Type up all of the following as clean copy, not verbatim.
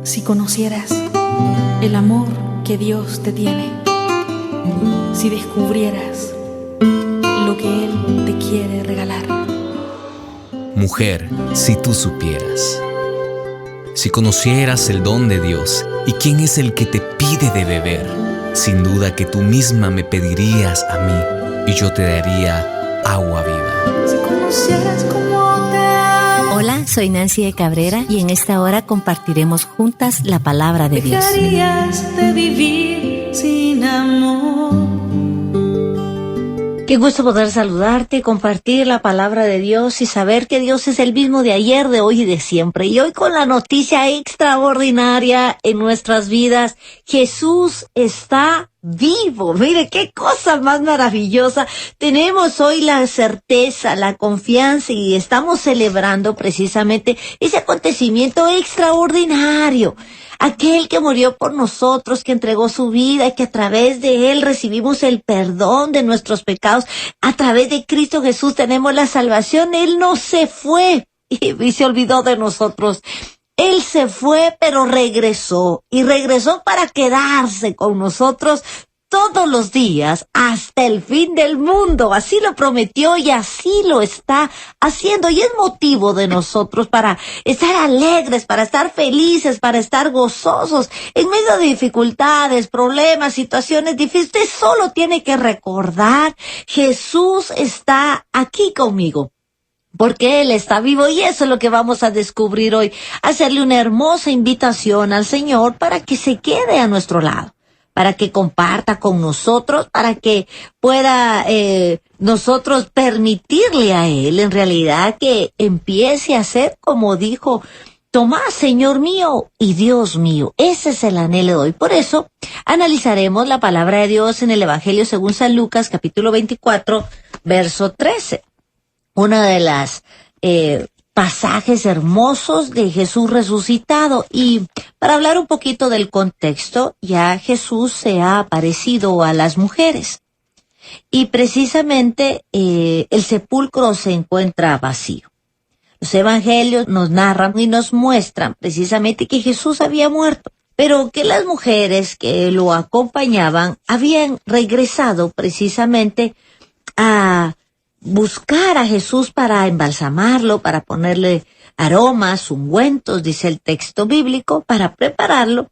Si conocieras el amor que Dios te tiene, si descubrieras lo que Él te quiere regalar. Mujer, si tú supieras, si conocieras el don de Dios y quién es el que te pide de beber, sin duda que tú misma me pedirías a mí y yo te daría agua viva. Si conocieras cómo te amo. Hola, soy Nancy de Cabrera y en esta hora compartiremos juntas la palabra de Dios. Dejarías de vivir sin amor. Qué gusto poder saludarte, compartir la palabra de Dios y saber que Dios es el mismo de ayer, de hoy y de siempre. Y hoy con la noticia extraordinaria en nuestras vidas, Jesús está vivo. Mire, qué cosa más maravillosa. Tenemos hoy la certeza, la confianza y estamos celebrando precisamente ese acontecimiento extraordinario. Aquel que murió por nosotros, que entregó su vida y que a través de Él recibimos el perdón de nuestros pecados. A través de Cristo Jesús tenemos la salvación. Él no se fue y se olvidó de nosotros. Él se fue, pero regresó. Y regresó para quedarse con nosotros todos los días hasta el fin del mundo. Así lo prometió y así lo está haciendo. Y es motivo de nosotros para estar alegres, para estar felices, para estar gozosos. En medio de dificultades, problemas, situaciones difíciles, usted solo tiene que recordar, Jesús está aquí conmigo. Porque Él está vivo y eso es lo que vamos a descubrir hoy. Hacerle una hermosa invitación al Señor para que se quede a nuestro lado, para que comparta con nosotros, para que pueda nosotros permitirle a Él en realidad que empiece a ser como dijo Tomás, Señor mío y Dios mío. Ese es el anhelo de hoy. Por eso analizaremos la palabra de Dios en el Evangelio según San Lucas, capítulo 24, verso 13. Uno de las pasajes hermosos de Jesús resucitado. Y para hablar un poquito del contexto, ya Jesús se ha aparecido a las mujeres. Y precisamente el sepulcro se encuentra vacío. Los evangelios nos narran y nos muestran precisamente que Jesús había muerto, pero que las mujeres que lo acompañaban habían regresado precisamente a buscar a Jesús para embalsamarlo, para ponerle aromas, ungüentos, dice el texto bíblico, para prepararlo,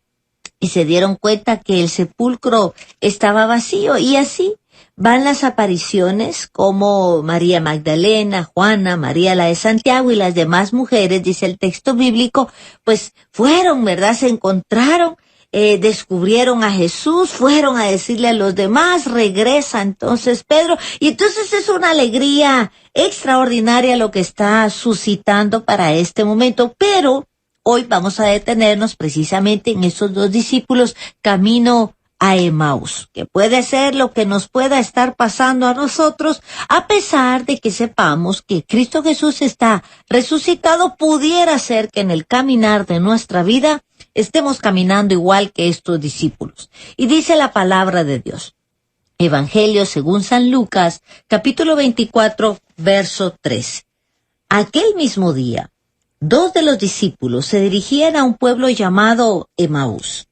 y se dieron cuenta que el sepulcro estaba vacío, y así van las apariciones como María Magdalena, Juana, María la de Santiago y las demás mujeres, dice el texto bíblico, pues fueron, ¿verdad? Se encontraron, descubrieron a Jesús, fueron a decirle a los demás, regresa entonces Pedro, y entonces es una alegría extraordinaria lo que está suscitando para este momento, pero hoy vamos a detenernos precisamente en esos dos discípulos camino a Emaús, que puede ser lo que nos pueda estar pasando a nosotros, a pesar de que sepamos que Cristo Jesús está resucitado, pudiera ser que en el caminar de nuestra vida estemos caminando igual que estos discípulos. Y dice la palabra de Dios, Evangelio según San Lucas, capítulo 24, verso 13. Aquel mismo día, 2 de los discípulos se dirigían a un pueblo llamado Emaús,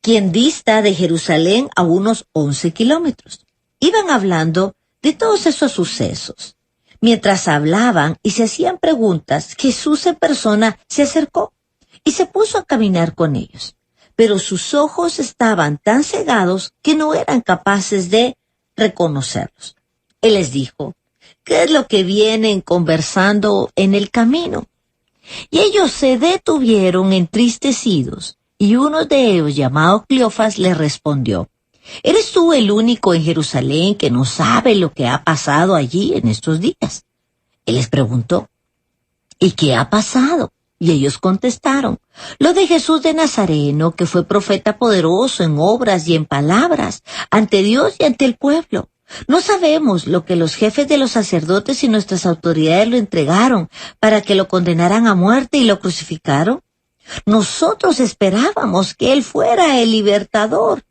quien dista de Jerusalén a unos 11 kilómetros. Iban hablando de todos esos sucesos. Mientras hablaban y se hacían preguntas, Jesús en persona se acercó y se puso a caminar con ellos. Pero sus ojos estaban tan cegados que no eran capaces de reconocerlos. Él les dijo, ¿qué es lo que vienen conversando en el camino? Y ellos se detuvieron entristecidos. Y uno de ellos, llamado Cleofas, le respondió, ¿eres tú el único en Jerusalén que no sabe lo que ha pasado allí en estos días? Él les preguntó, ¿y qué ha pasado? Y ellos contestaron, lo de Jesús de Nazareno, que fue profeta poderoso en obras y en palabras, ante Dios y ante el pueblo. No sabemos lo que los jefes de los sacerdotes y nuestras autoridades lo entregaron para que lo condenaran a muerte y lo crucificaron. Nosotros esperábamos que Él fuera el libertador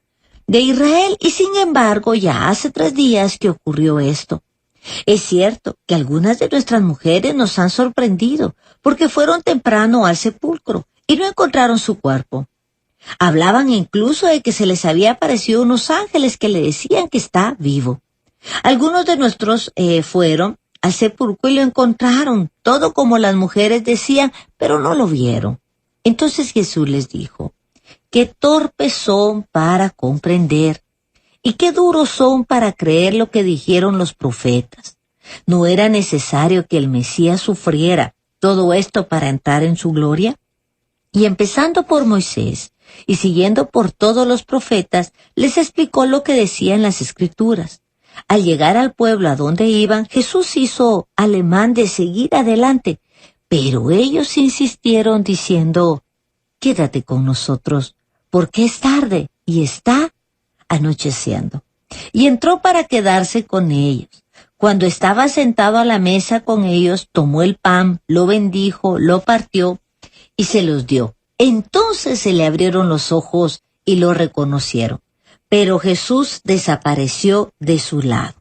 de Israel y sin embargo ya hace 3 días que ocurrió esto. Es cierto que algunas de nuestras mujeres nos han sorprendido porque fueron temprano al sepulcro y no encontraron su cuerpo. Hablaban incluso de que se les había aparecido unos ángeles que le decían que está vivo. Algunos de nuestros fueron al sepulcro y lo encontraron, todo como las mujeres decían, pero no lo vieron. Entonces Jesús les dijo, qué torpes son para comprender y qué duros son para creer lo que dijeron los profetas. ¿No era necesario que el Mesías sufriera todo esto para entrar en su gloria? Y empezando por Moisés y siguiendo por todos los profetas, les explicó lo que decían las Escrituras. Al llegar al pueblo a donde iban, Jesús hizo ademán de seguir adelante, pero ellos insistieron diciendo, quédate con nosotros, porque es tarde y está anocheciendo. Y entró para quedarse con ellos. Cuando estaba sentado a la mesa con ellos, tomó el pan, lo bendijo, lo partió y se los dio. Entonces se le abrieron los ojos y lo reconocieron. Pero Jesús desapareció de su lado.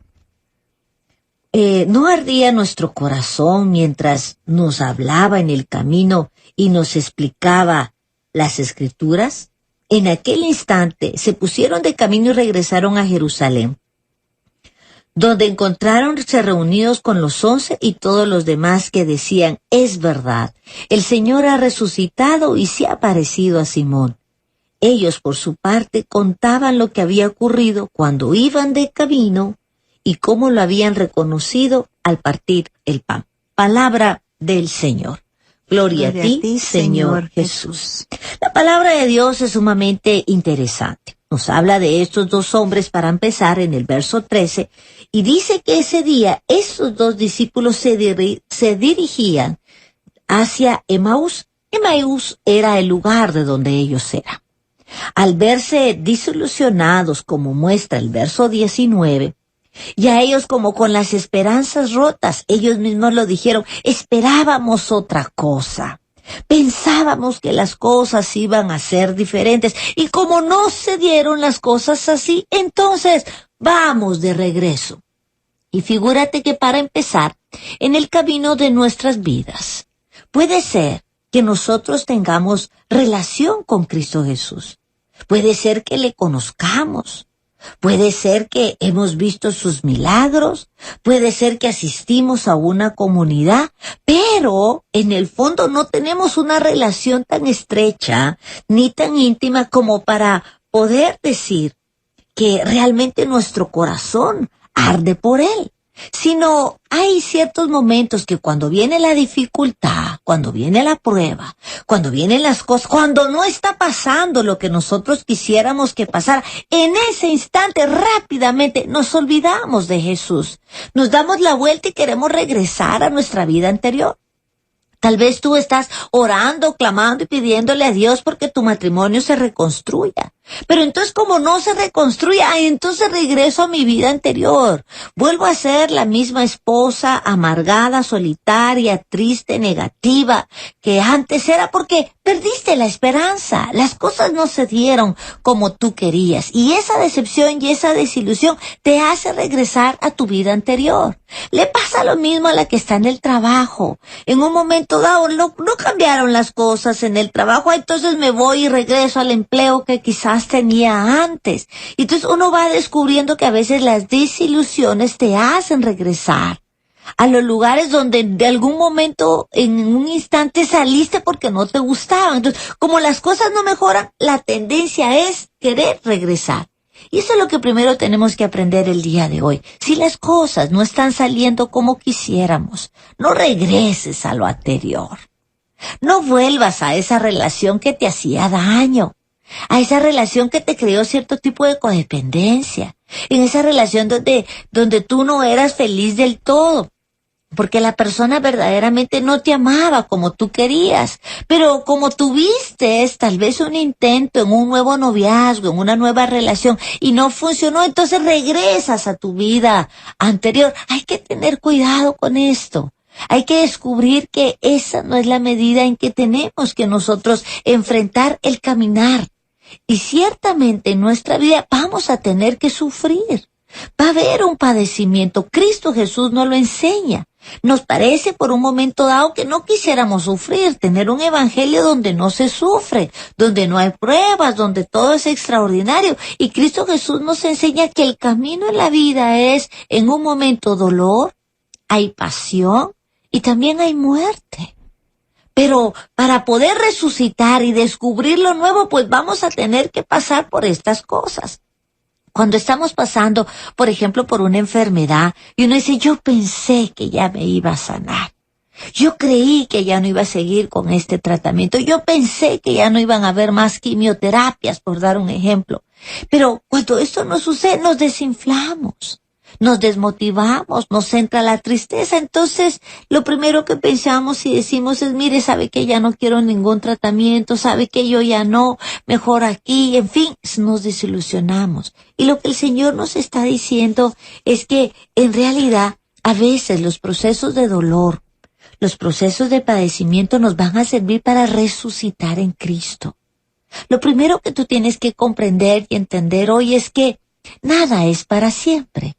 ¿No ardía nuestro corazón mientras nos hablaba en el camino y nos explicaba las Escrituras? En aquel instante se pusieron de camino y regresaron a Jerusalén, donde encontráronse reunidos con los 11 y todos los demás que decían, es verdad, el Señor ha resucitado y se ha aparecido a Simón. Ellos, por su parte, contaban lo que había ocurrido cuando iban de camino y cómo lo habían reconocido al partir el pan. Palabra del Señor. Gloria a ti, Señor Jesús. La palabra de Dios es sumamente interesante. Nos habla de estos dos hombres para empezar en el verso 13 y dice que ese día estos dos discípulos se dirigían hacia Emaús. Emaús era el lugar de donde ellos eran. Al verse desilusionados, como muestra el verso 19, y a ellos como con las esperanzas rotas, ellos mismos lo dijeron, esperábamos otra cosa. Pensábamos que las cosas iban a ser diferentes y como no se dieron las cosas así, entonces vamos de regreso. Y figúrate que para empezar, en el camino de nuestras vidas, puede ser que nosotros tengamos relación con Cristo Jesús. Puede ser que le conozcamos. Puede ser que hemos visto sus milagros. Puede ser que asistimos a una comunidad. Pero en el fondo no tenemos una relación tan estrecha ni tan íntima como para poder decir que realmente nuestro corazón arde por Él. Sino hay ciertos momentos que cuando viene la dificultad, cuando viene la prueba, cuando vienen las cosas, cuando no está pasando lo que nosotros quisiéramos que pasara, en ese instante rápidamente nos olvidamos de Jesús. Nos damos la vuelta y queremos regresar a nuestra vida anterior. Tal vez tú estás orando, clamando y pidiéndole a Dios porque tu matrimonio se reconstruya. Pero entonces como no se reconstruye, entonces regreso a mi vida anterior. Vuelvo a ser la misma esposa amargada, solitaria, triste, negativa que antes era porque perdiste la esperanza. Las cosas no se dieron como tú querías. Y esa decepción y esa desilusión te hace regresar a tu vida anterior. Le pasa lo mismo a la que está en el trabajo. En un momento dado no cambiaron las cosas en el trabajo, entonces me voy y regreso al empleo que quizás tenía antes. Y entonces uno va descubriendo que a veces las desilusiones te hacen regresar a los lugares donde de algún momento, en un instante saliste porque no te gustaban. Entonces, como las cosas no mejoran, la tendencia es querer regresar. Y eso es lo que primero tenemos que aprender el día de hoy. Si las cosas no están saliendo como quisiéramos, no regreses a lo anterior. No vuelvas a esa relación que te hacía daño, a esa relación que te creó cierto tipo de codependencia, en esa relación donde tú no eras feliz del todo, porque la persona verdaderamente no te amaba como tú querías, pero como tuviste tal vez un intento en un nuevo noviazgo, en una nueva relación y no funcionó, entonces regresas a tu vida anterior. Hay que tener cuidado con esto. Hay que descubrir que esa no es la medida en que tenemos que nosotros enfrentar el caminar. Y ciertamente en nuestra vida vamos a tener que sufrir. Va a haber un padecimiento. Cristo Jesús nos lo enseña. Nos parece por un momento dado que no quisiéramos sufrir, tener un evangelio donde no se sufre, donde no hay pruebas, donde todo es extraordinario. Y Cristo Jesús nos enseña que el camino en la vida es, en un momento, dolor, hay pasión y también hay muerte. Pero para poder resucitar y descubrir lo nuevo, pues vamos a tener que pasar por estas cosas. Cuando estamos pasando, por ejemplo, por una enfermedad, y uno dice, yo pensé que ya me iba a sanar. Yo creí que ya no iba a seguir con este tratamiento. Yo pensé que ya no iban a haber más quimioterapias, por dar un ejemplo. Pero cuando esto no sucede, nos desinflamos, nos desmotivamos, nos entra la tristeza. Entonces, lo primero que pensamos y decimos es, mire, sabe que ya no quiero ningún tratamiento, sabe que yo ya no, mejor aquí, en fin, nos desilusionamos. Y lo que el Señor nos está diciendo es que, en realidad, a veces los procesos de dolor, los procesos de padecimiento nos van a servir para resucitar en Cristo. Lo primero que tú tienes que comprender y entender hoy es que nada es para siempre.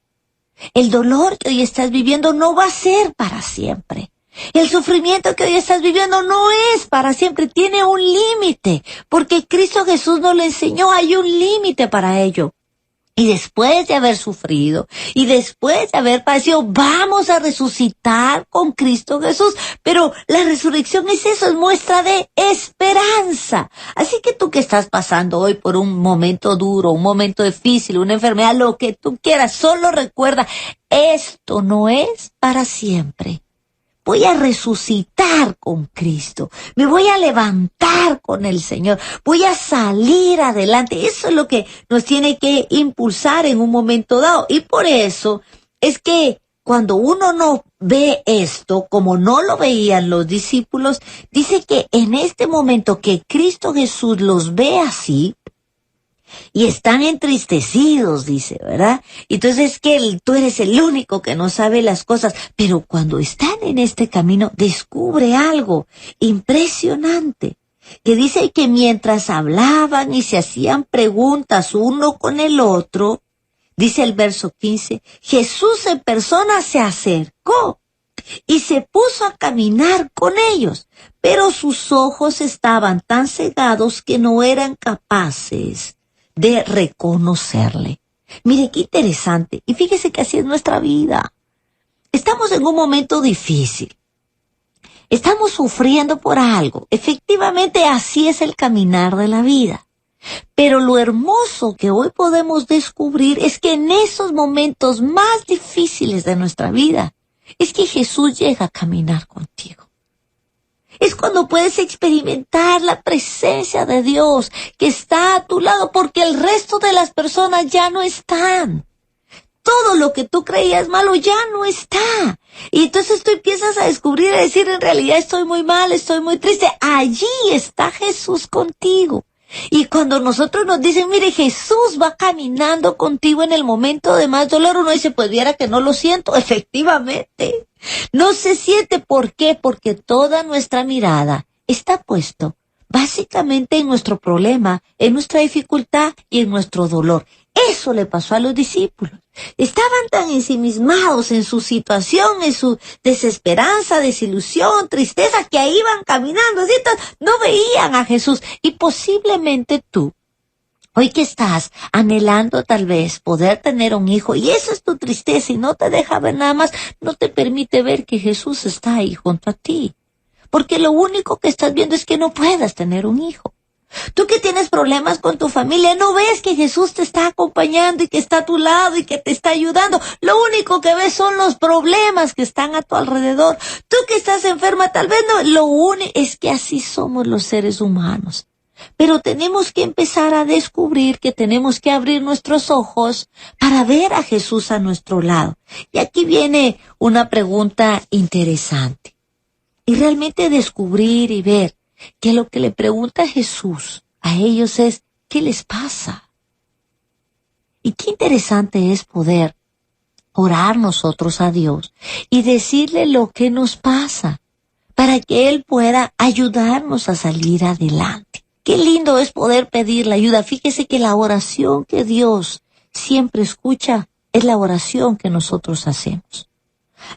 El dolor que hoy estás viviendo no va a ser para siempre. El sufrimiento que hoy estás viviendo no es para siempre, tiene un límite, porque Cristo Jesús nos lo enseñó, hay un límite para ello. Y después de haber sufrido, y después de haber padecido, vamos a resucitar con Cristo Jesús. Pero la resurrección es eso, es muestra de esperanza. Así que tú que estás pasando hoy por un momento duro, un momento difícil, una enfermedad, lo que tú quieras, solo recuerda, esto no es para siempre. Voy a resucitar con Cristo, me voy a levantar con el Señor, voy a salir adelante. Eso es lo que nos tiene que impulsar en un momento dado. Y por eso es que cuando uno no ve esto, como no lo veían los discípulos, dice que en este momento que Cristo Jesús los ve así, y están entristecidos, dice, ¿verdad? Entonces es que tú eres el único que no sabe las cosas, pero cuando están en este camino descubre algo impresionante, que dice que mientras hablaban y se hacían preguntas uno con el otro, dice el verso 15, Jesús en persona se acercó y se puso a caminar con ellos, pero sus ojos estaban tan cegados que no eran capaces de reconocerle. Mire qué interesante. Y fíjese que así es nuestra vida. Estamos en un momento difícil. Estamos sufriendo por algo. Efectivamente, así es el caminar de la vida. Pero lo hermoso que hoy podemos descubrir es que en esos momentos más difíciles de nuestra vida, es que Jesús llega a caminar contigo. Es cuando puedes experimentar la presencia de Dios que está a tu lado, porque el resto de las personas ya no están. Todo lo que tú creías malo ya no está. Y entonces tú empiezas a descubrir, a decir, en realidad estoy muy mal, estoy muy triste. Allí está Jesús contigo. Y cuando nosotros nos dicen, mire, Jesús va caminando contigo en el momento de más dolor, uno dice, pues viera que no lo siento. Efectivamente, no se siente. ¿Por qué? Porque toda nuestra mirada está puesto básicamente en nuestro problema, en nuestra dificultad y en nuestro dolor. Eso le pasó a los discípulos. Estaban tan ensimismados en su situación, en su desesperanza, desilusión, tristeza, que ahí iban caminando, ¿sí? No veían a Jesús. Y posiblemente tú, hoy que estás anhelando tal vez poder tener un hijo, y esa es tu tristeza y no te deja ver nada más, no te permite ver que Jesús está ahí junto a ti. Porque lo único que estás viendo es que no puedas tener un hijo. Tú que tienes problemas con tu familia, no ves que Jesús te está acompañando y que está a tu lado y que te está ayudando. Lo único que ves son los problemas que están a tu alrededor. Tú que estás enferma, tal vez no. Lo único es que así somos los seres humanos. Pero tenemos que empezar a descubrir que tenemos que abrir nuestros ojos para ver a Jesús a nuestro lado. Y aquí viene una pregunta interesante. Y realmente descubrir y ver que lo que le pregunta Jesús a ellos es, ¿qué les pasa? Y qué interesante es poder orar nosotros a Dios y decirle lo que nos pasa para que Él pueda ayudarnos a salir adelante. Qué lindo es poder pedir la ayuda. Fíjese que la oración que Dios siempre escucha es la oración que nosotros hacemos.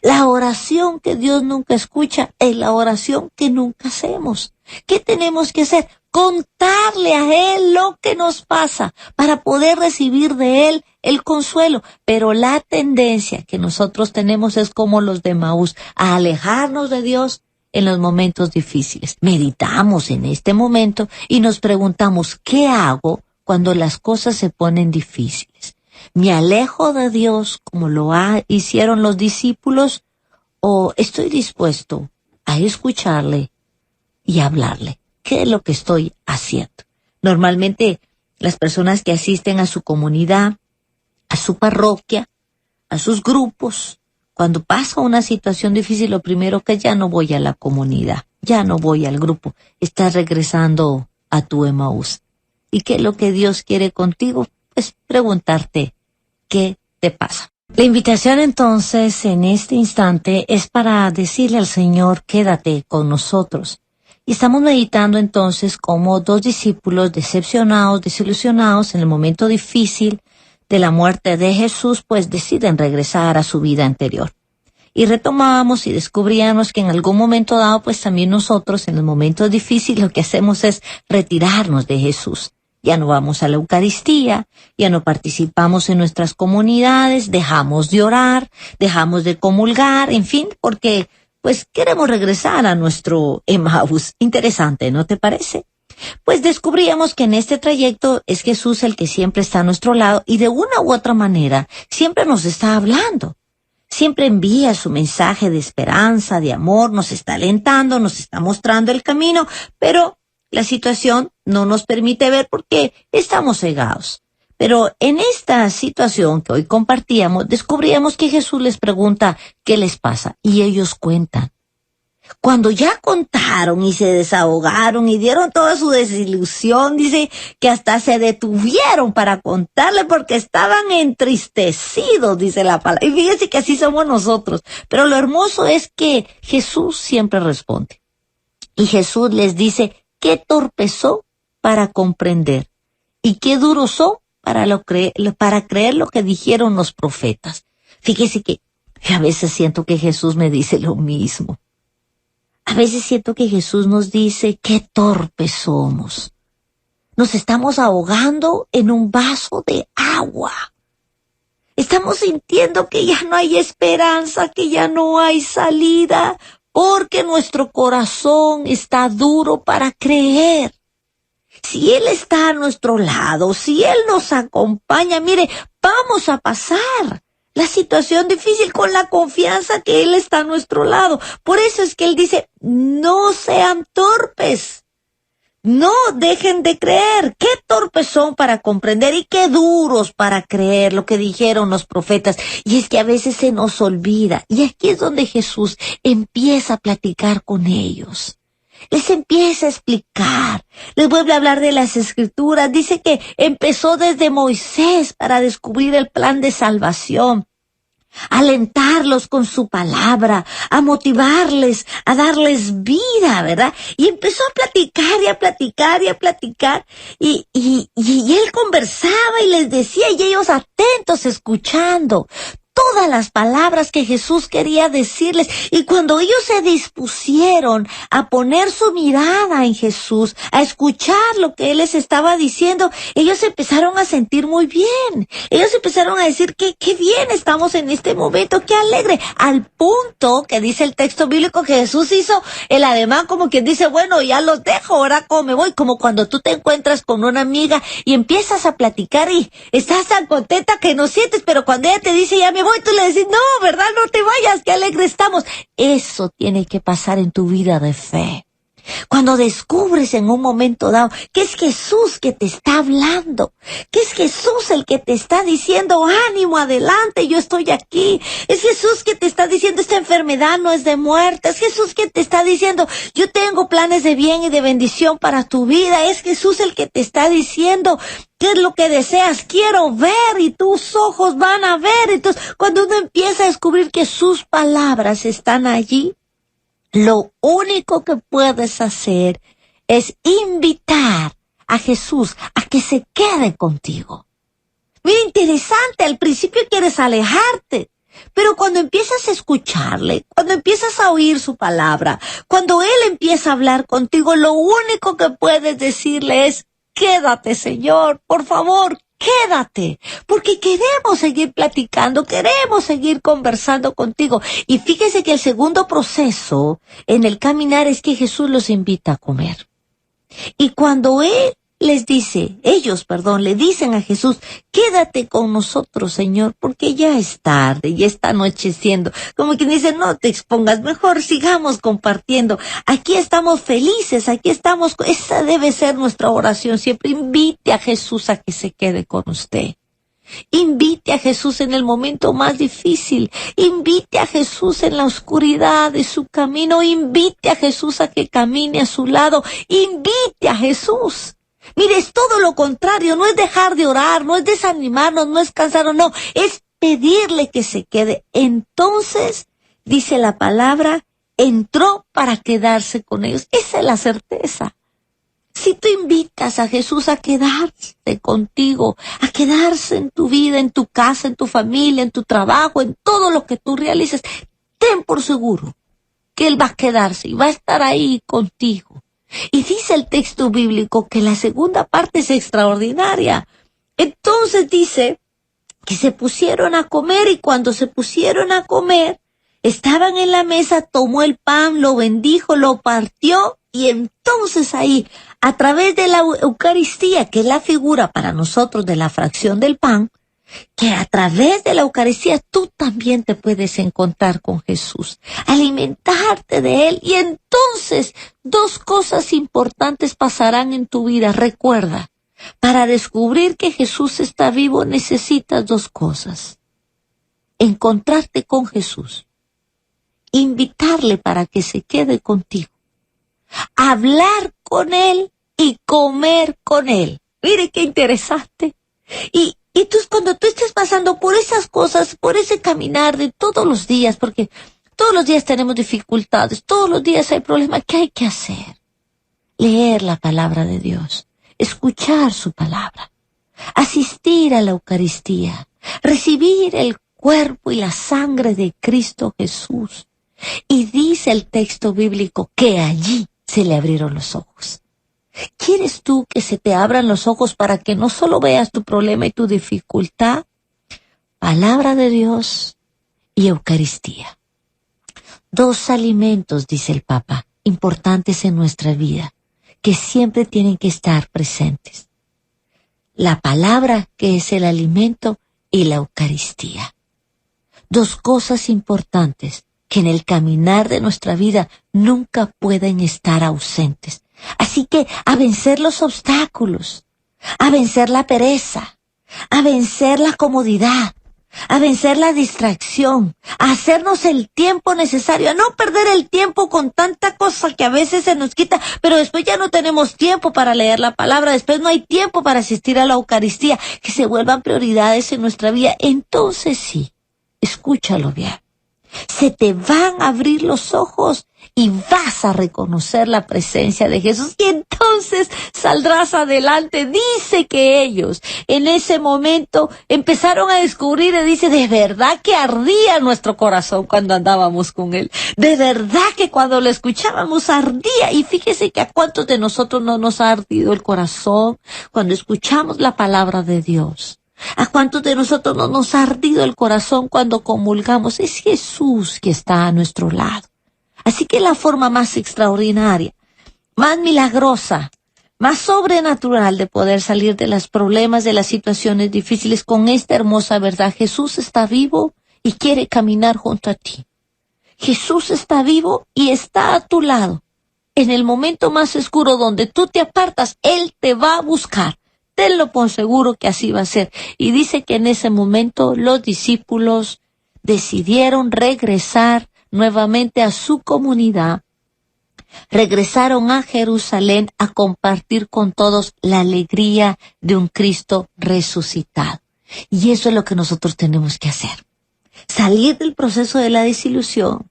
La oración que Dios nunca escucha es la oración que nunca hacemos. ¿Qué tenemos que hacer? Contarle a Él lo que nos pasa para poder recibir de Él el consuelo. Pero la tendencia que nosotros tenemos es como los de Maús, a alejarnos de Dios en los momentos difíciles. Meditamos en este momento y nos preguntamos, ¿qué hago cuando las cosas se ponen difíciles? ¿Me alejo de Dios como hicieron los discípulos o estoy dispuesto a escucharle y hablarle? ¿Qué es lo que estoy haciendo? Normalmente las personas que asisten a su comunidad, a su parroquia, a sus grupos, cuando pasa una situación difícil, lo primero que ya no voy a la comunidad, ya no voy al grupo, estás regresando a tu Emaús. ¿Y qué es lo que Dios quiere contigo? Pues preguntarte, ¿qué te pasa? La invitación entonces en este instante es para decirle al Señor, quédate con nosotros. Y estamos meditando entonces cómo dos discípulos decepcionados, desilusionados en el momento difícil de la muerte de Jesús, pues deciden regresar a su vida anterior. Y retomamos y descubríamos que en algún momento dado, pues también nosotros en los momentos difíciles lo que hacemos es retirarnos de Jesús. Ya no vamos a la Eucaristía, ya no participamos en nuestras comunidades, dejamos de orar, dejamos de comulgar, en fin, porque pues queremos regresar a nuestro Emaús. Interesante, ¿no te parece? Pues descubríamos que en este trayecto es Jesús el que siempre está a nuestro lado y de una u otra manera siempre nos está hablando. Siempre envía su mensaje de esperanza, de amor, nos está alentando, nos está mostrando el camino, pero la situación no nos permite ver porque estamos cegados. Pero en esta situación que hoy compartíamos, descubríamos que Jesús les pregunta qué les pasa y ellos cuentan. Cuando ya contaron y se desahogaron y dieron toda su desilusión, dice que hasta se detuvieron para contarle porque estaban entristecidos, dice la palabra. Y fíjense que así somos nosotros. Pero lo hermoso es que Jesús siempre responde. Y Jesús les dice, qué torpes son para comprender y qué duros son para creer lo que dijeron los profetas. Fíjese que a veces siento que Jesús me dice lo mismo. A veces siento que Jesús nos dice qué torpes somos. Nos estamos ahogando en un vaso de agua. Estamos sintiendo que ya no hay esperanza, que ya no hay salida, porque nuestro corazón está duro para creer. Si Él está a nuestro lado, si Él nos acompaña, mire, vamos a pasar la situación difícil con la confianza que Él está a nuestro lado. Por eso es que Él dice, no sean torpes, no dejen de creer. Qué torpes son para comprender y qué duros para creer lo que dijeron los profetas. Y es que a veces se nos olvida. Y aquí es donde Jesús empieza a platicar con ellos. Les empieza a explicar, les vuelve a hablar de las Escrituras, dice que empezó desde Moisés para descubrir el plan de salvación, a alentarlos con su palabra, a motivarles, a darles vida, ¿verdad? Y empezó a platicar y a platicar y a platicar, y él conversaba y les decía, y ellos atentos escuchando todas las palabras que Jesús quería decirles. Y cuando ellos se dispusieron a poner su mirada en Jesús, a escuchar lo que Él les estaba diciendo, ellos empezaron a sentir muy bien. Ellos empezaron a decir que qué bien estamos en este momento, qué alegre. Al punto que dice el texto bíblico que Jesús hizo el ademán como quien dice, bueno, ya los dejo, ahora cómo me voy. Como cuando tú te encuentras con una amiga y empiezas a platicar y estás tan contenta que no sientes, pero cuando ella te dice, ya me voy, tú le decís, no, ¿verdad? No te vayas, qué alegre estamos. Eso tiene que pasar en tu vida de fe. Cuando descubres en un momento dado que es Jesús que te está hablando, que es Jesús el que te está diciendo, ánimo, adelante, yo estoy aquí. Es Jesús que te está diciendo, esta enfermedad no es de muerte. Es Jesús que te está diciendo, yo tengo planes de bien y de bendición para tu vida. Es Jesús el que te está diciendo, ¿qué es lo que deseas? Quiero ver, y tus ojos van a ver. Entonces, cuando uno empieza a descubrir que sus palabras están allí, lo único que puedes hacer es invitar a Jesús a que se quede contigo. Mira, interesante, al principio quieres alejarte, Pero cuando empiezas a escucharle, cuando empiezas a oír su palabra, cuando Él empieza a hablar contigo, lo único que puedes decirle es, quédate, Señor, por favor, quédate, porque queremos seguir platicando, queremos seguir conversando contigo. Y fíjese que el segundo proceso en el caminar es que Jesús los invita a comer. Y cuando ellos le dicen a Jesús, quédate con nosotros, Señor, porque ya es tarde, ya está anocheciendo. Como quien dice, no te expongas, mejor sigamos compartiendo. Aquí estamos felices, esa debe ser nuestra oración siempre. Invite a Jesús a que se quede con usted. Invite a Jesús en el momento más difícil. Invite a Jesús en la oscuridad de su camino. Invite a Jesús a que camine a su lado. Invite a Jesús. Mire, es todo lo contrario, no es dejar de orar, no es desanimarnos, no es cansarnos, no, es pedirle que se quede. Entonces, dice la palabra, entró para quedarse con ellos. Esa es la certeza. Si tú invitas a Jesús a quedarse contigo, a quedarse en tu vida, en tu casa, en tu familia, en tu trabajo, en todo lo que tú realices, ten por seguro que Él va a quedarse y va a estar ahí contigo. Y dice el texto bíblico que la segunda parte es extraordinaria. Entonces dice que se pusieron a comer y cuando se pusieron a comer, estaban en la mesa, tomó el pan, lo bendijo, lo partió y entonces ahí, a través de la Eucaristía, que es la figura para nosotros de la fracción del pan, que a través de la Eucaristía tú también te puedes encontrar con Jesús, alimentarte de Él y entonces dos cosas importantes pasarán en tu vida. Recuerda, para descubrir que Jesús está vivo necesitas dos cosas: encontrarte con Jesús, invitarle para que se quede contigo, hablar con Él y comer con Él. Mire qué interesante. Y entonces cuando tú estés pasando por esas cosas, por ese caminar de todos los días, porque todos los días tenemos dificultades, todos los días hay problemas, ¿qué hay que hacer? Leer la palabra de Dios, escuchar su palabra, asistir a la Eucaristía, recibir el cuerpo y la sangre de Cristo Jesús. Y dice el texto bíblico que allí se le abrieron los ojos. ¿Quieres tú que se te abran los ojos para que no solo veas tu problema y tu dificultad? Palabra de Dios y Eucaristía. Dos alimentos, dice el Papa, importantes en nuestra vida, que siempre tienen que estar presentes. La palabra, que es el alimento, y la Eucaristía. Dos cosas importantes que en el caminar de nuestra vida nunca pueden estar ausentes. Así que a vencer los obstáculos, a vencer la pereza, a vencer la comodidad, a vencer la distracción, a hacernos el tiempo necesario, a no perder el tiempo con tanta cosa que a veces se nos quita, pero después ya no tenemos tiempo para leer la palabra, después no hay tiempo para asistir a la Eucaristía, que se vuelvan prioridades en nuestra vida. Entonces sí, escúchalo bien, se te van a abrir los ojos y vas a reconocer la presencia de Jesús y entonces saldrás adelante. Dice que ellos en ese momento empezaron a descubrir y dice, de verdad que ardía nuestro corazón cuando andábamos con Él. De verdad que cuando lo escuchábamos ardía. Y fíjese que a cuántos de nosotros no nos ha ardido el corazón cuando escuchamos la palabra de Dios. ¿A cuántos de nosotros no nos ha ardido el corazón cuando comulgamos? Es Jesús que está a nuestro lado. Así que la forma más extraordinaria, más milagrosa, más sobrenatural de poder salir de los problemas, de las situaciones difíciles con esta hermosa verdad: Jesús está vivo y quiere caminar junto a ti. Jesús está vivo y está a tu lado. En el momento más oscuro donde tú te apartas, Él te va a buscar. Tenlo por seguro que así va a ser. Y dice que en ese momento los discípulos decidieron regresar nuevamente a su comunidad. Regresaron a Jerusalén a compartir con todos la alegría de un Cristo resucitado. Y eso es lo que nosotros tenemos que hacer. Salir del proceso de la desilusión,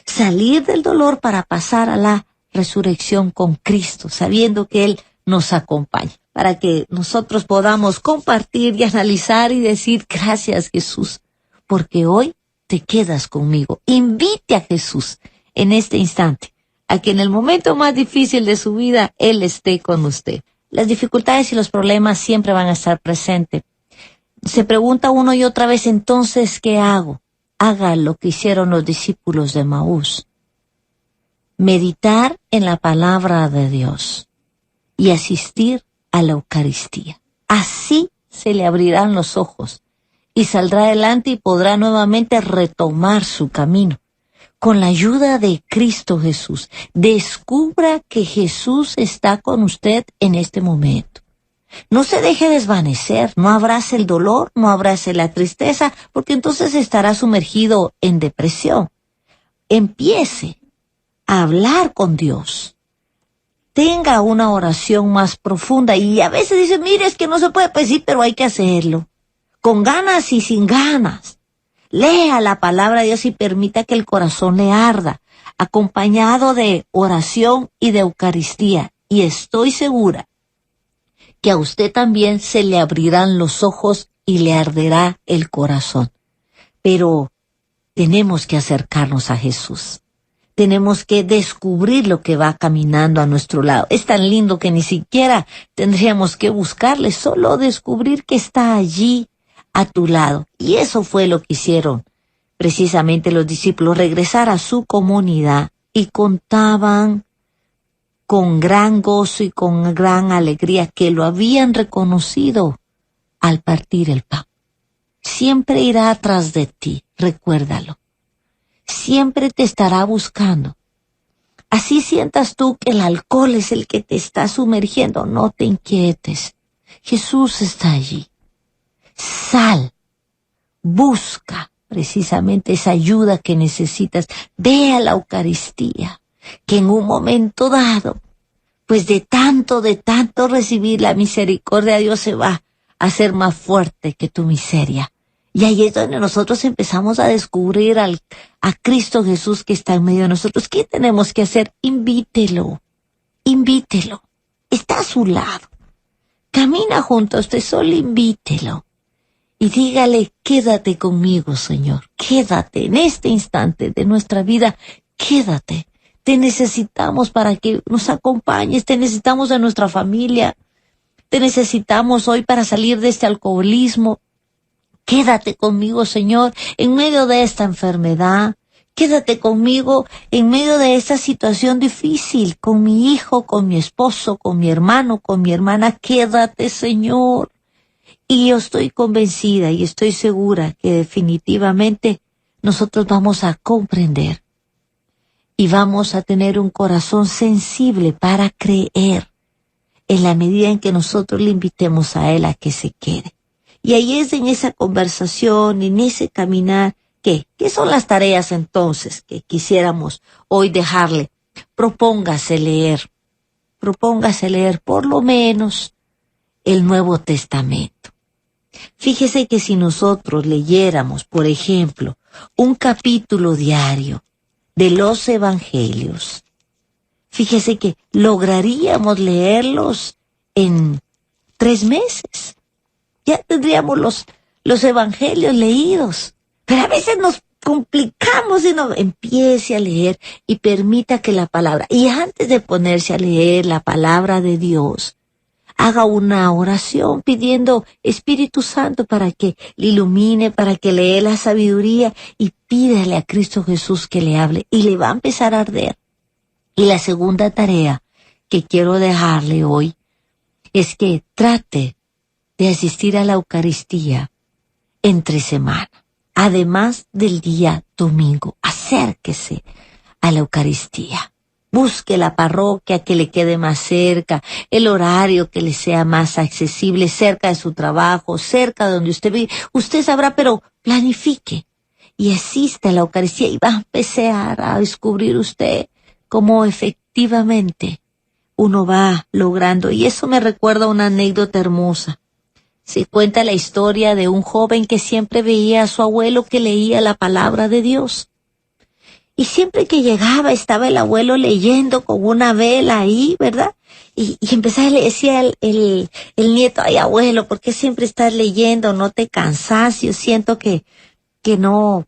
salir del dolor para pasar a la resurrección con Cristo, sabiendo que Él nos acompaña, para que nosotros podamos compartir y analizar y decir: gracias, Jesús, porque hoy te quedas conmigo. Invite a Jesús en este instante a que en el momento más difícil de su vida Él esté con usted. Las dificultades y los problemas siempre van a estar presentes. Se pregunta uno y otra vez, entonces, ¿qué hago? Haga lo que hicieron los discípulos de Maús. Meditar en la palabra de Dios y asistir a la Eucaristía. Así se le abrirán los ojos y saldrá adelante y podrá nuevamente retomar su camino. Con la ayuda de Cristo Jesús, descubra que Jesús está con usted en este momento. No se deje desvanecer, no abrace el dolor, no abrace la tristeza, porque entonces estará sumergido en depresión. Empiece a hablar con Dios. Tenga una oración más profunda y a veces dice, mire, es que no se puede pedir, pero hay que hacerlo. Con ganas y sin ganas. Lea la palabra de Dios y permita que el corazón le arda, acompañado de oración y de Eucaristía. Y estoy segura que a usted también se le abrirán los ojos y le arderá el corazón. Pero tenemos que acercarnos a Jesús. Tenemos que descubrir lo que va caminando a nuestro lado. Es tan lindo que ni siquiera tendríamos que buscarle, solo descubrir que está allí a tu lado. Y eso fue lo que hicieron precisamente los discípulos, regresar a su comunidad, y contaban con gran gozo y con gran alegría que lo habían reconocido al partir el pan. Siempre irá atrás de ti, recuérdalo. Siempre te estará buscando. Así sientas tú que el alcohol es el que te está sumergiendo, no te inquietes. Jesús está allí. Sal, busca precisamente esa ayuda que necesitas. Ve a la Eucaristía, que en un momento dado, pues de tanto recibir la misericordia de Dios, se va a hacer más fuerte que tu miseria. Y ahí es donde nosotros empezamos a descubrir a Cristo Jesús que está en medio de nosotros. ¿Qué tenemos que hacer? Invítelo. Está a su lado. Camina junto a usted, solo invítelo. Y dígale, quédate conmigo, Señor. Quédate en este instante de nuestra vida. Quédate. Te necesitamos para que nos acompañes. Te necesitamos en nuestra familia. Te necesitamos hoy para salir de este alcoholismo. Quédate conmigo, Señor, en medio de esta enfermedad. Quédate conmigo en medio de esta situación difícil, con mi hijo, con mi esposo, con mi hermano, con mi hermana. Quédate, Señor. Y yo estoy convencida y estoy segura que definitivamente nosotros vamos a comprender y vamos a tener un corazón sensible para creer en la medida en que nosotros le invitemos a Él a que se quede. Y ahí es en esa conversación, en ese caminar, ¿qué son las tareas entonces que quisiéramos hoy dejarle? Propóngase leer por lo menos el Nuevo Testamento. Fíjese que si nosotros leyéramos, por ejemplo, un capítulo diario de los Evangelios, fíjese que lograríamos leerlos en 3 meses. Ya tendríamos los Evangelios leídos. Pero a veces nos complicamos y no empiece a leer y permita que la palabra, y antes de ponerse a leer la palabra de Dios, haga una oración pidiendo Espíritu Santo para que le ilumine, para que le dé la sabiduría, y pídale a Cristo Jesús que le hable y le va a empezar a arder. Y la segunda tarea que quiero dejarle hoy es que trate de asistir a la Eucaristía entre semana, además del día domingo. Acérquese a la Eucaristía. Busque la parroquia que le quede más cerca, el horario que le sea más accesible, cerca de su trabajo, cerca de donde usted vive. Usted sabrá, pero planifique y asista a la Eucaristía y va a empezar a descubrir usted cómo efectivamente uno va logrando. Y eso me recuerda una anécdota hermosa. Se cuenta la historia de un joven que siempre veía a su abuelo que leía la palabra de Dios. Y siempre que llegaba estaba el abuelo leyendo con una vela ahí, ¿verdad? Y empezaba, le decía el nieto, ay abuelo, ¿por qué siempre estás leyendo? ¿No te cansas? Yo siento que que no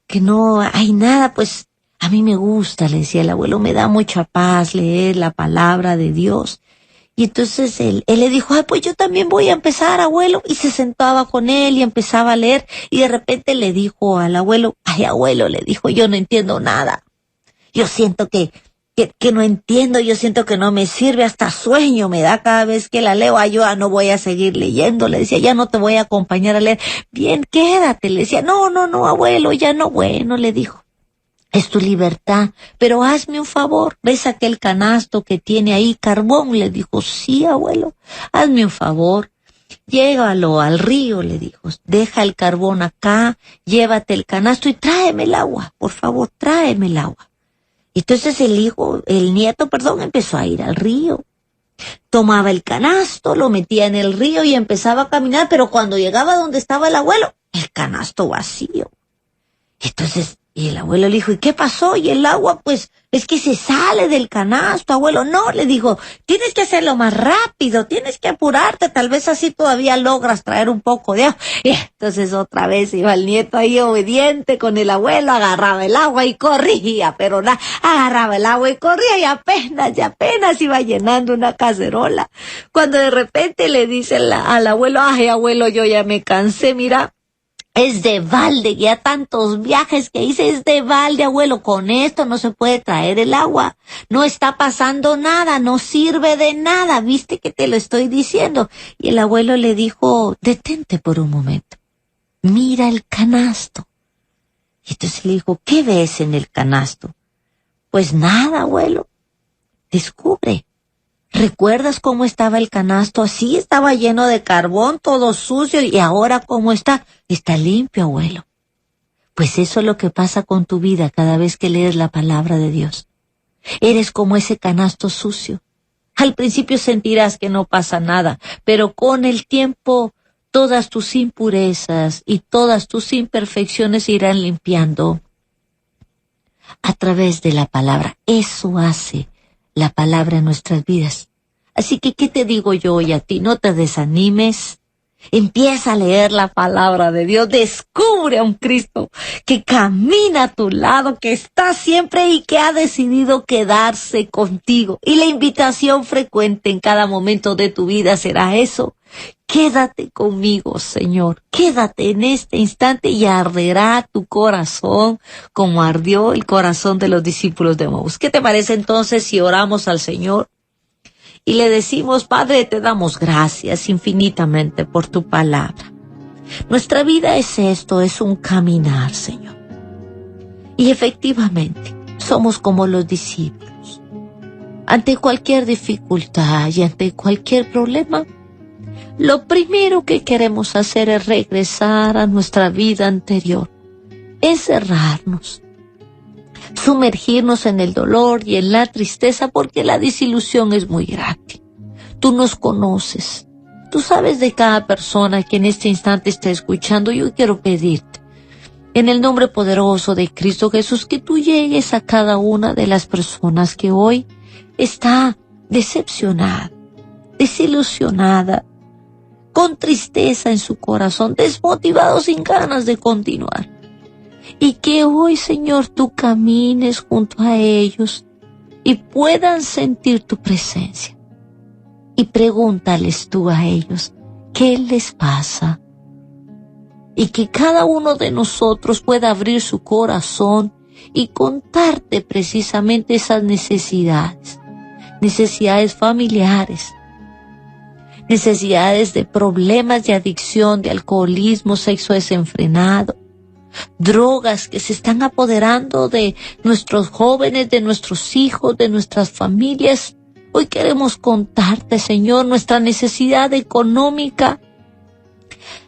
hay nada, pues a mí me gusta, le decía el abuelo, me da mucha paz leer la palabra de Dios. Y entonces él le dijo, ay, pues yo también voy a empezar, abuelo. Y se sentaba con él y empezaba a leer. Y de repente le dijo al abuelo, ay, abuelo, le dijo, yo no entiendo nada. Yo siento que no entiendo, yo siento que no me sirve, hasta sueño me da cada vez que la leo. Ay, yo no voy a seguir leyendo, le decía, ya no te voy a acompañar a leer. Bien, quédate, le decía, no, abuelo, ya no, bueno, le dijo. Es tu libertad, pero hazme un favor, ¿ves aquel canasto que tiene ahí carbón? Le dijo, sí, abuelo, hazme un favor, llévalo al río, le dijo, deja el carbón acá, llévate el canasto y tráeme el agua, por favor, tráeme el agua. Entonces el nieto, empezó a ir al río. Tomaba el canasto, lo metía en el río y empezaba a caminar, pero cuando llegaba donde estaba el abuelo, el canasto vacío. Entonces, y el abuelo le dijo, ¿y qué pasó? Y el agua, pues, es que se sale del canasto, abuelo. No, le dijo, tienes que hacerlo más rápido, tienes que apurarte, tal vez así todavía logras traer un poco de agua. Y entonces otra vez iba el nieto ahí obediente con el abuelo, agarraba el agua y corría, pero agarraba el agua y corría y apenas iba llenando una cacerola. Cuando de repente le dice al abuelo, ay, abuelo, yo ya me cansé, mira. Es de balde, ya tantos viajes que hice, es de balde, abuelo, con esto no se puede traer el agua, no está pasando nada, no sirve de nada, viste que te lo estoy diciendo. Y el abuelo le dijo, detente por un momento, mira el canasto. Y entonces le dijo, ¿qué ves en el canasto? Pues nada, abuelo, descubre. ¿Recuerdas cómo estaba el canasto? Así estaba lleno de carbón, todo sucio, y ahora ¿cómo está? Está limpio, abuelo. Pues eso es lo que pasa con tu vida cada vez que lees la palabra de Dios. Eres como ese canasto sucio. Al principio sentirás que no pasa nada, pero con el tiempo todas tus impurezas y todas tus imperfecciones se irán limpiando a través de la palabra. Eso hace la palabra en nuestras vidas. Así que, ¿qué te digo yo hoy a ti? No te desanimes. Empieza a leer la palabra de Dios. Descubre a un Cristo que camina a tu lado, que está siempre y que ha decidido quedarse contigo. Y la invitación frecuente en cada momento de tu vida será eso. Quédate conmigo, Señor. Quédate en este instante y arderá tu corazón como ardió el corazón de los discípulos de Maús. ¿Qué te parece entonces si oramos al Señor y le decimos, Padre, te damos gracias infinitamente por tu palabra? Nuestra vida es esto, es un caminar, Señor. Y efectivamente, somos como los discípulos. Ante cualquier dificultad y ante cualquier problema, lo primero que queremos hacer es regresar a nuestra vida anterior, encerrarnos, sumergirnos en el dolor y en la tristeza porque la desilusión es muy grande. Tú nos conoces, tú sabes de cada persona que en este instante está escuchando. Yo quiero pedirte, en el nombre poderoso de Cristo Jesús, que tú llegues a cada una de las personas que hoy está decepcionada, desilusionada, con tristeza en su corazón, desmotivado, sin ganas de continuar. Y que hoy, Señor, tú camines junto a ellos y puedan sentir tu presencia. Y pregúntales tú a ellos, ¿qué les pasa? Y que cada uno de nosotros pueda abrir su corazón y contarte precisamente esas necesidades familiares, necesidades de problemas de adicción, de alcoholismo, sexo desenfrenado, drogas que se están apoderando de nuestros jóvenes, de nuestros hijos, de nuestras familias. Hoy queremos contarte, Señor, nuestra necesidad económica,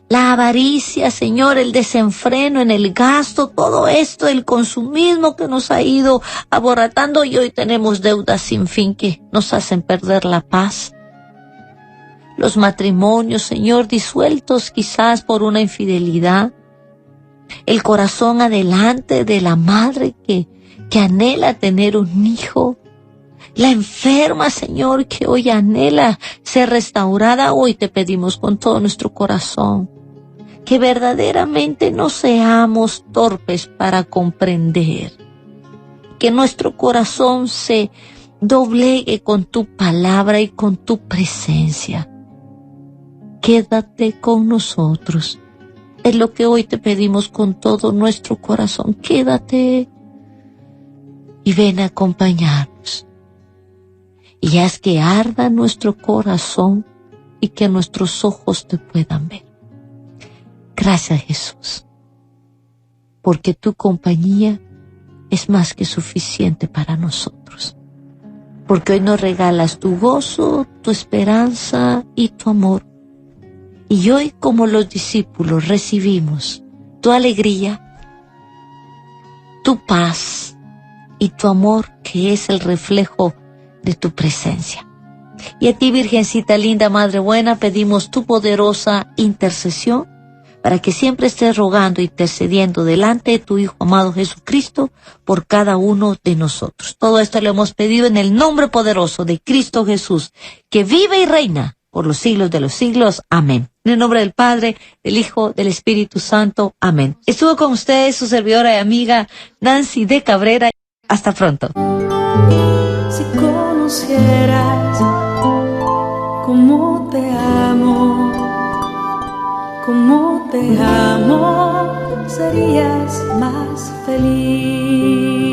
la avaricia, Señor, el desenfreno en el gasto, todo esto, el consumismo que nos ha ido aborratando, y hoy tenemos deudas sin fin que nos hacen perder la paz. Los matrimonios, Señor, disueltos quizás por una infidelidad. El corazón adelante de la madre que anhela tener un hijo. La enferma, Señor, que hoy anhela ser restaurada. Hoy te pedimos con todo nuestro corazón que verdaderamente no seamos torpes para comprender, que nuestro corazón se doblegue con tu palabra y con tu presencia. Quédate con nosotros. Es lo que hoy te pedimos con todo nuestro corazón. Quédate y ven a acompañarnos. Y haz que arda nuestro corazón y que nuestros ojos te puedan ver. Gracias, Jesús, porque tu compañía es más que suficiente para nosotros. Porque hoy nos regalas tu gozo, tu esperanza y tu amor. Y hoy, como los discípulos, recibimos tu alegría, tu paz y tu amor, que es el reflejo de tu presencia. Y a ti, Virgencita linda, Madre buena, pedimos tu poderosa intercesión para que siempre estés rogando e intercediendo delante de tu Hijo amado Jesucristo por cada uno de nosotros. Todo esto lo hemos pedido en el nombre poderoso de Cristo Jesús, que vive y reina por los siglos de los siglos. Amén. En el nombre del Padre, del Hijo, del Espíritu Santo. Amén. Estuvo con ustedes su servidora y amiga Nancy de Cabrera. Hasta pronto. Si conocieras cómo te amo, serías más feliz.